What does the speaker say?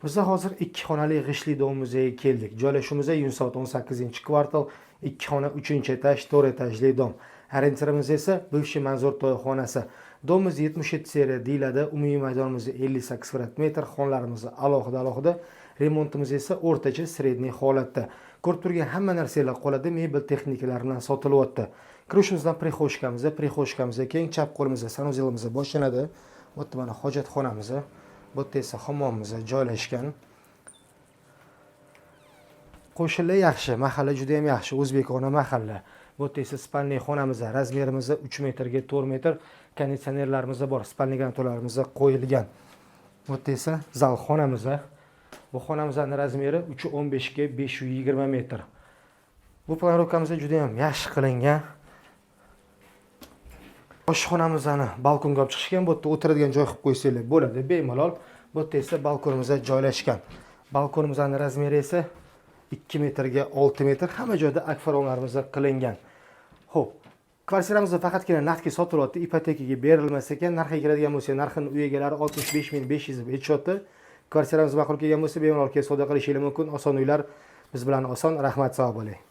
Biz hozir 2 xonali g'ishtli domimizga keldik. Joylashuvimiz Yunusobod 18-kvartal, 2 xona 3-etaj, 4 etajli dom. Orientirimiz esa bivshiy manzur to'yxonasi. Domimiz 77 seriya deyiladi. Umumiy maydonimiz 58 kvadrat metr, xonlarimiz alohida. Remontimiz esa o'rtacha, sredniy holatda. Ko'rib turgan hamma narsalar qoladi, mebel texnikalari bilan sotilyapti. Kirishimizdan prixoshkamizga keng chap qo'limizda sanuzelimiz boshlanadi. Bu yerda mana hojatxonamiz, bu yerda esa hammomimiz joylashgan. Qo'shillar yaxshi, mahalla juda ham yaxshi, o'zbekona mahalla. Bu yerda esa spalniy xonamiz, razmerimiz 3 metrga 4 metr, konditsionerlarimiz bor, spalniy garnitolarimiz qo'yilgan. Bu yerda esa zal xonamiz. Bu xonamizning razmeri 3.15 ga 520 metr. Bu planirovkamiz juda ham yaxshi qilingan. Oshxonamizni balkonga olib chiqishgan, bu yerda o'tiradigan joy qilib qo'ysanglar bo'ladi, bemalol. Bu yerda esa balkonimiz joylashgan. Balkonimizning razmeri esa 2 metrga 6 metr, hamma joyda akvaronlarimiz qilingan. Xo'p, kvartiramiz faqatgina naqdga sotilyapti, ipotekaga berilmas ekan. Narxga kiradigan bo'lsa, narxini uy egalari 65.500 deb aytishyapti. Kvartiramiz ma'qul kelgan bo'lsa, bemalol kelib savdo qilishingiz mumkin. Oson uylar biz bilan oson. Rahmat, sog' bo'ling.